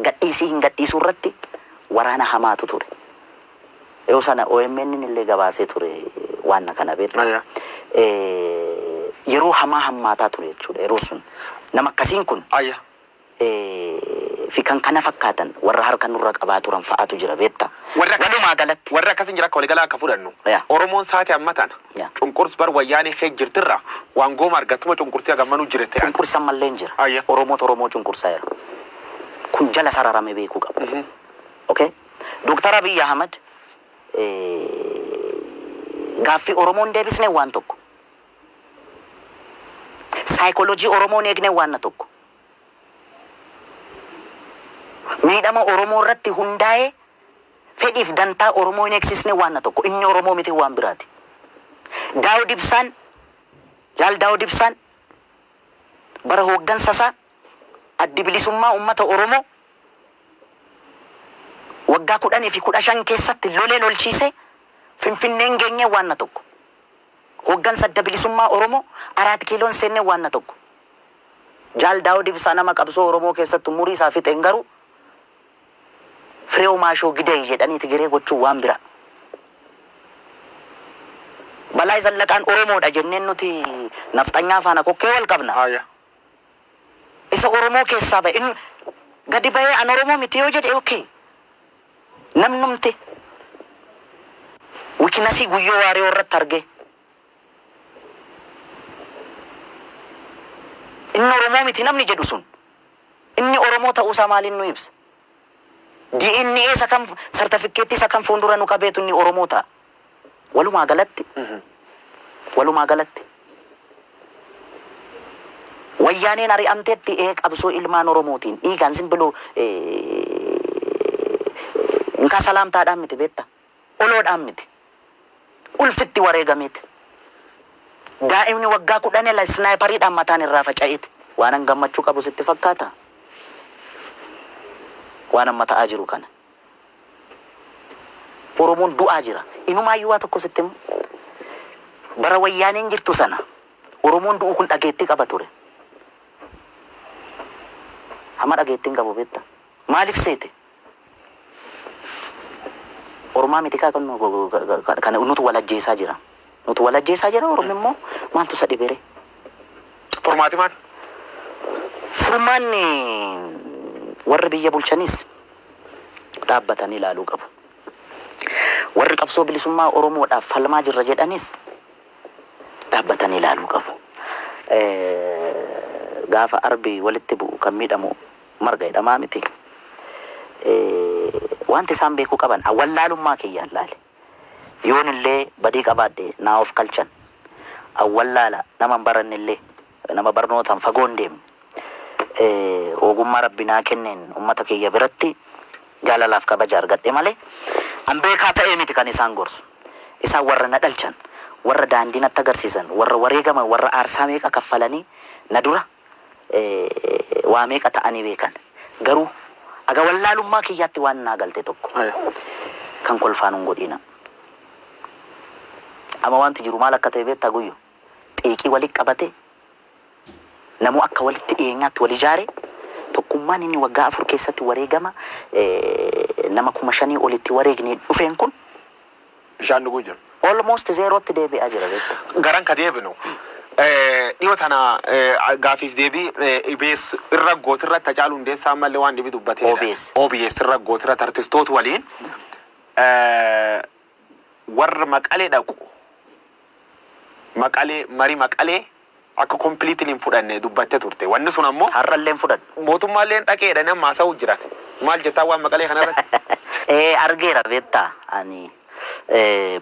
gadhiisii hin gadhiisuu irratti waraana hamaatu ture. Yoo sana OMN illee gabaasee ture waan kana beektu. Yeroo hamaa hammaataa ture jechuudha. Yeroo sun nama akkasiin kun fi kan kana fakkaatan warra harka nurra qabaa turan fa'aatu jira beekta. Walumaa galatti warra akkasiin jira akka waliigalaa akka fudhannu. Oromoon saatii ammataan cunqursi bar wayyaanee kee jirtirra waan gooma argattuma cunqursii agammanuu jirte. Cunqursan mallee hin jira. Oromoo cunqursaa jira. Kun jala sararame beekuu qaba. Okay? Dr. Abiy Ahmed gaaffii Oromoon deebisnee waan tokko. Saayikooloojii Oromoon eegnee waan tokko. Miidhama Oromoo irratti hundaa'ee fedhiif dantaa Oromoo hin eegsisne waan tokko. Inni Oromoo miti waan biraati. Daawud Ibsaan Jaal Daawud Ibsaan bara hooggansasaa addi bilisummaa uummata Oromoo waggaa 10 fi 15 keessatti lolee lolchiise Finfinneen geenye waan tokko. Hooggansa adda bilisummaa Oromoo 4 kiiloon seenne waan tokko. Jaal Daawud Ibsaa nama qabsoo Oromoo keessatti umurii isaa fixeen garuu Fireew Maashoo Gidee jedhanii Tigiree gochuu waan bira. Balaa Zallaqaan Oromoodha jenneen nuti nafxanyaa faana kokkee wal qabna. Isa Oromoo keessaa ba'e inni gadi ba'ee an Oromoo miti yoo jedhe okay. Namnumti wikinasii guyyoo waaree irratti arge. Inni Oromoo miti namni jedhu sun. Inni Oromoo ta'uusaa maaliin nu ibsa? DNA isa kam sartifikeetii isa kam fuuldura nu qabeetu inni Oromoo ta'a. Walumaa galatti. Wayyaaneen ari'amteetti qabsoo ilmaan Oromootiin dhiigaan simbiluu inka salaamtaadhaan miti beekta. Oloodhaan miti. Ulfitti wareegameeti. Daa'imni waggaa 10 snaayipariidhaan mataan irraa faca'eeti. Waan gammachuu qabu sitti fakkaata. Waan amma ta'aa jiru kana. Oromoon du'aa jira. Inumaayyuu waa tokko sitti bara wayyaaneen jirtu sana Oromoon du'u kun dhageettii qaba ture. Hama dhageettiin qabu beekta. Maaliif seete? Oromaa miti kana nutu walajjeesaa jira. Oromoo immoo maaltu isa dhibere? Furmaati maal? Furmaanni warri biyya bulchanis dhaabbatanii ilaaluu qabu. Warri qabsoo bilisummaa Oromoodhaaf falmaa jirra jedhanis dhaabbatanii ilaaluu qabu. Gaafa arbi walitti bu'u kan miidhamu marga hidhamaa miti. Wanti isaan beekuu qaban awwallaalummaa kiyyaan laale. Yoon illee badii qabaadde naa of kalchan. Awwallaala nama baranne illee nama barnootaan fagoon deemne. Ogummaa rabbinaa kenneen ummata kiyya biratti jaalalaaf kabaja argadhe malee an beekaa ta'ee miti kan isaan gorsu. Isaan warra na dhalchan, warra daandii natti agarsiisan, warra wareegaman, warra aarsaa meeqa kaffalanii na dura waa meeqa ta'anii beekan. Garuu aga wallaalummaa kiyyaatti waan naa galte tokko kan kolfaan hin godhina. Amma wanti jiru maal akka ta'e beektaa guyyo xiiqii walitti qabate namu akka walitti dhiyeenyaatti wal ijaare tokkummaan inni waggaa 4 keessatti wareegama nama 5,000 olitti wareegne dhufeen kun bishaan dhuguu jira. Almost zeerootti deebi'aa jira beektaa. Garan ka deebinu. Dhiyoo tana gaafiif deebii IBS irra gootirra Hacaaluu Hundeessaa mallee waan dhibi dubbatee OBS irra gootirra artistoota waliin warra Maqalee dhaqu marii Maqalee akka completely fudhanne dubbattee turte. Wanni sun ammoo har'allee fudhanne. Mootummaalleen dhaqeedha nama haasa'uu jiran. Maal jettaa waan Maqalee kanarratti? Argeera beektaa ani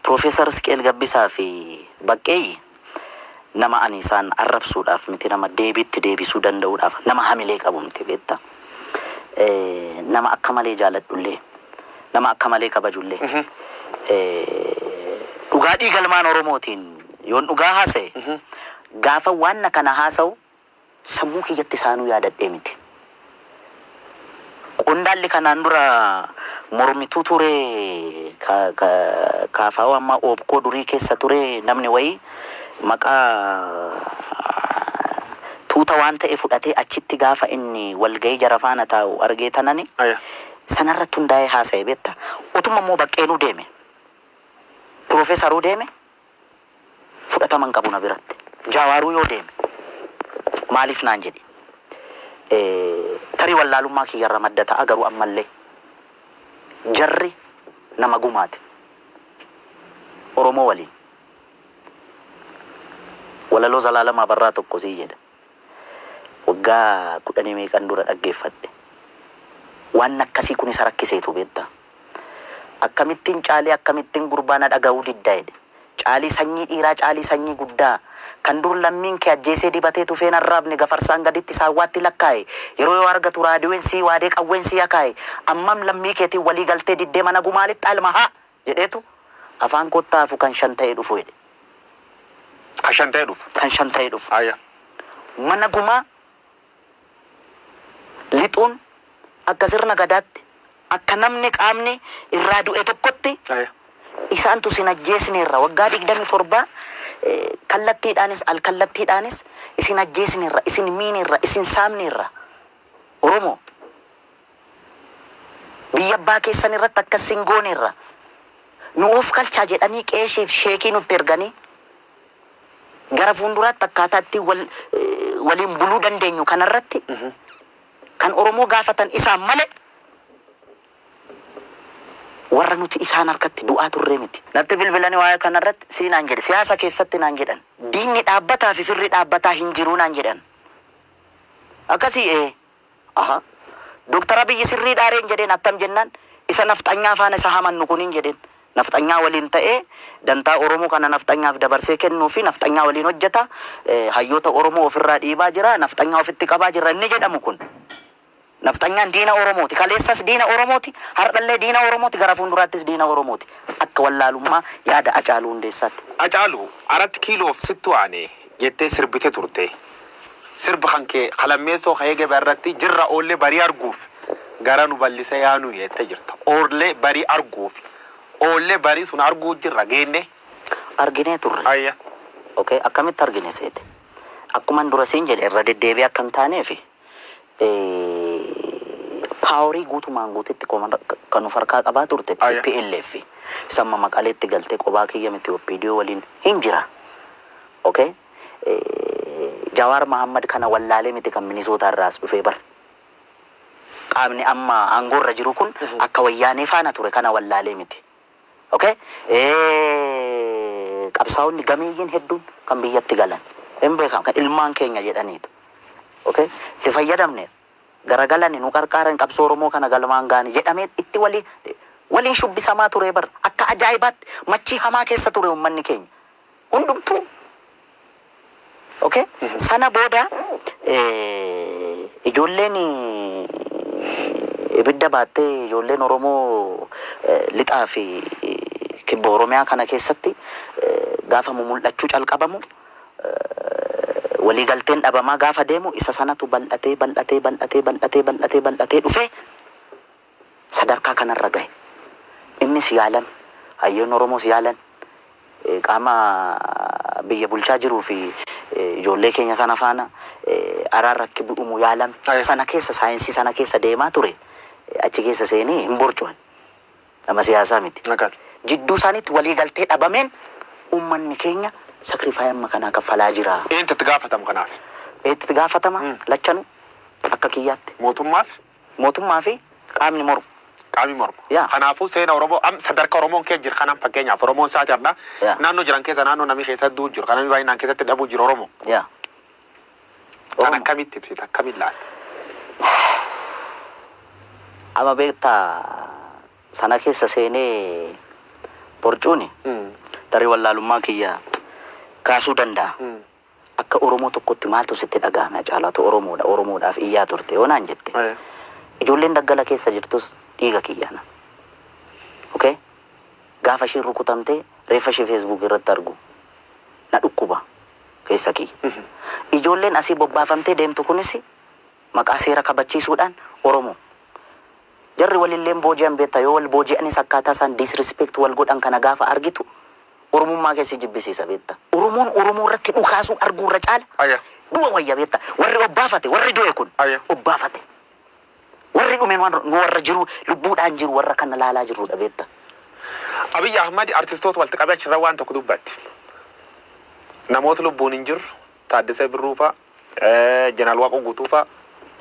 Profeesar Isqeel Gabbisaa fi Baqqeeyyi nama ani isaan arrabsuudhaaf miti nama deebiitti deebisuu danda'uudhaaf nama hamilee qabu miti beektaa. Nama akka malee jaaladhullee nama akka malee kabajullee dhugaa dhiigalmaan Oromootiin yoon dhugaa haasa'e gaafa waan kana haasa'u sammuu kiyyatti isaanuu yaadadhee miti. Qondaalli kanaan dura mormituu ture kaafaa amma OBKO durii keessa ture namni wayii maqaa tuuta waan ta'e fudhatee achitti gaafa inni walgahii jara faana taa'u argee tanani sanarratti hundaa'ee haasa'e beekta. Utuma immoo baqqeenuu deeme Piroofeesaruu deeme fudhataman qabu na biratti. Jaawaaruu yoo deeme maaliif naan jedhi tarii wallaalummaa kiyyarra madda ta'a garuu ammallee jarri nama gumaati Oromoo waliin walaloo Zalaalamaa Barraa tokko sii jedha waggaa 10 meeqan dura dhaggeeffadhe waan akkasii kun isa rakkiseetu beekta. Akkamittiin caalee akkamittiin gurbaana dhaga'uu diddaa jedhe caalii sanyii dhiiraa caalii sanyii guddaa kan dur lammiin kee ajjeesee dibatee tufeen arraabne gafarsaan gaditti saawwaatti lakkaa'e yeroo yoo argatu raadiyoon sii waadee qawween sii akaa'e ammam lammii keetiin walii galtee diddee mana gumaalitti almahaa jedheetu afaan kottaafu kan shan ta'ee dhufu jedhe. Kan shan ta'ee dhufu. Kan shan ta'ee dhufu. Mana gumaa lixuun akka sirna gadaatti akka namni qaamni irraa du'e tokkotti isaantu sin ajjeesneerra waggaa 27 kallattiidhaanis alkallattiidhaanis isin ajjeesneerra isin miineerra isin saamneerra Oromoo biyya abbaa keessan irratti akkasin gooneerra nu of kalchaa jedhanii qeeshiif sheekii nutti erganii gara fuulduraatti akkaataatti waliin buluu dandeenyu kanarratti kan Oromoo gaafatan isaan malee warra nuti isaan harkatti du'aa turre miti. Natti bilbilanii waa'ee kanarratti siinaan jedhe siyaasa keessatti naan jedhan diinni dhaabbataa fi firri dhaabbataa hin jiru naan jedhan. Akkasii Dooktar Abiyyi sirrii dhaareen jedheen attam jennaan isa nafxanyaa faana isa hamannu kuniin jedheen nafxanyaa waliin ta'ee dantaa Oromoo kana nafxanyaaf dabarsee kennuu fi nafxanyaa waliin hojjeta hayyoota Oromoo ofirraa dhiibaa jira nafxanyaa ofitti qabaa jira inni jedhamu kun. Nafxanyaan diina Oromooti. Kaleessas diina Oromooti. Hardhallee diina Oromooti. Gara fuulduraattis diina Oromooti. Akka wallaalummaa yaada Hacaaluu Hundeessaatti. Hacaaluu 4 kiiloof sittu aanee jettee sirbite turte. Sirba kan kee qalammeessoo ka'ee irratti jirra oollee barii arguuf gara nu bal'isa yaanu jettee jirta. Oollee barii arguuf oollee barii sun arguu jirra geenne. Arginee turre. Okay, akkamitti argine seete? Akkuma dura siin jedhe irra deddeebi'ee akka hin taaneefi. Paaworii guutumaan guutitti kan of harkaa qabaa turte TPLF samma Maqaleetti galtee qobaa kiyya miti OPDO waliin hin jira. Okay? Jawaar Mahammad kana wallaalee miti kan Minisoota irraas dhufee bar. Qaamni amma aangoorra jiru kun akka wayyaanee faana ture kana wallaalee miti. Okay? Qabsaa'onni gameeyyiin hedduun kan biyyatti galan. Hin beekamu kan ilmaan keenya jedhaniitu. Okay? Itti fayyadamne garagalani nu qarqaaran qabsoo Oromoo kana galmaan gaani jedhamee itti waliin shubbisamaa ture bar akka ajaa'ibaatti machii hamaa keessa ture uummanni keenya hundumtuu. Okay? Sana booda ijoolleen ibidda baattee ijoolleen Oromoo lixaa fi kibba Oromiyaa kana keessatti gaafa mul'achuu calqabamu walii galteen dhabamaa gaafa deemu isa sanatu bal'atee dhufe sadarkaa kanarra gahe. Innis yaalan hayyoon Oromoos yaalan qaama biyya bulchaa jiruu fi ijoollee keenya sana faana araarrakki bu'umu yaalan sana keessa saayinsii sana keessa deemaa ture achi keessa seenee hin borcuan nama siyaasaa miti. Jidduu isaaniitti walii galtee dhabameen uummanni keenya sakrifaayii amma kanaa kaffalaa jira. Eenyutti gaafatama kanaaf? Eenyutti gaafatama lachanu akka kiyyaatti. Mootummaa fi qaamni mormu. Qaamni mormu. Kanaafuu seena Oromoo sadarkaa Oromoon keessa jira kanaan fakkeenyaaf Oromoon isaati adda naannoo jiran keessa naannoo namni keessa hedduu jiru kan namni baay'inaan keessatti dhabuu jiru Oromoo. Kan akkamitti ibsita akkamiin laata? Amma beektaa sana keessa seenee borcuuni tarii wallaalummaa kiyya kaasuu danda'a. Akka Oromoo tokkotti maaltu sitti dhagahame Hacaaluu Oromoodhaaf iyyaa turte yoo naan jette. Ijoolleen daggala keessa jirtus dhiiga kiyyaana. Okay? Gaafa isheen rukutamtee reeffa ishee Facebook irratti argu na dhukkuba keessa kiyya. Ijoolleen asii bobbaafamtee deemtu kunis maqaa seera kabachiisuudhaan Oromoo. Jarri walilleen booji'an beektaa yoo wal booji'anis akkaataa isaan disrespect wal godhan kana gaafa argitu oromummaa keessi jibbisiisa beetta. Oromoo irratti dhukaasuu arguu irra caala. Aya. Du'a wayya beetta. Warri obbaafate warri du'e kun obbaafate. Warri dhumeen nu warra jiru lubbuudhaan jiru warra kana laalaa jirudha beetta. Abiy Ahmed artistoota walitti qabee achirra waan tokko dubbatti. Namoota lubbuun hin jiru Taaddasee Birruu fa'a Jeneraal Waaqoo Guutuu fa'a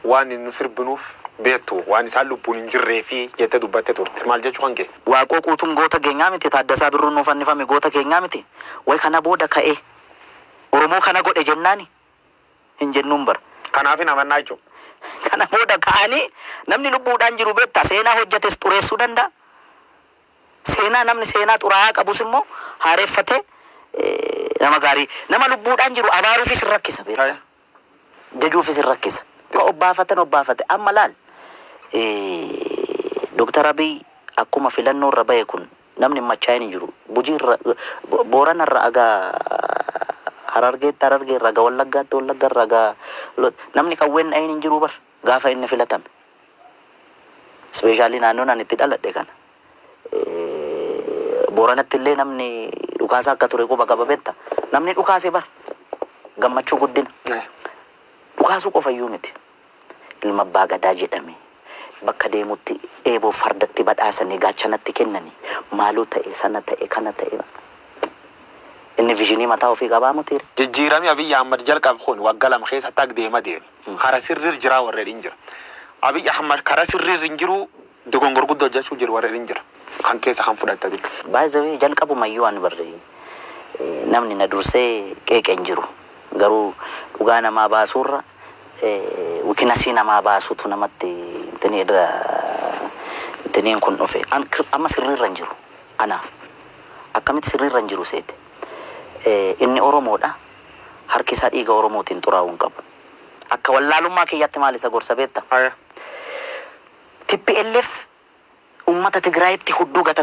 waan nu sirbinuuf beektu waan isaan lubbuun hin jirree fi jettee dubbattee turte. Maal jechuu kan kee? Waaqoo Guutuun goota keenyaa miti. Taaddasaa Birruun nuuf fannifame goota keenyaa miti. Way kana booda ka'ee Oromoo kana godhe jennaani hin jennuun bara. Kanaaf hin amannaa jechuudha. Kana booda ka'anii namni lubbuudhaan jiru beektaa seenaa hojjetes xureessuu danda'a. Seenaa namni seenaa xuraa'aa qabus immoo haareeffatee nama gaarii nama lubbuudhaan jiru abaaruufis hin rakkisa beektaa. Jajuufis hin rakkisa. Ka obbaafate amma laal Dr. Abiy akkuma filannoo irra bahe kun namni machaa'een hin jiru. Bujii irra Boorana irra agaa Harargee irra agaa Wallaggaatti Wallagga irra agaa namni qawween dhayin hin jiru bar gaafa inni filatame. Ispeeshaalii naannoon ani itti dhaladhe kana. Booranatti illee namni dhukaasa akka ture quba qaba beektaa. Namni dhukaase bar gammachuu guddina. Dhukaasuu qofayyuu miti. Ilma abbaa gadaa jedhame bakka deemutti eeboo fardatti badhaasanii gaachanatti kennanii maaloo ta'e sana ta'e kana ta'e. Inni viizinii mataa ofii qabaa mutiire. Jijjiirami Abiy Ahmed jalqabe kun waggaa lama keessatti akka deema deeme. Kara sirriir jira warreen hin jira. Abiy Ahmed kara sirriir hin jiru dogongor guddoo hojjechuu jiru warreen hin jira. Kan keessa kan fudhattati. Baay'ee jalqabumayyuu waan barree namni na dursee qeeqeen jiru. Garuu dhugaa namaa baasuurra wikinasii namaa baasuutu namatti intiniin kun dhufe. Amma sirriirra hin jiru. Anaaf akkamitti sirriirra hin jiru seete. Inni Oromoodha. Harki isaa dhiiga Oromootiin xuraa'uu hin qabu. Akka wallaalummaa kiyyaatti maal isa gorsa beektaa? TPLF ummata Tigraayitti hudduu gata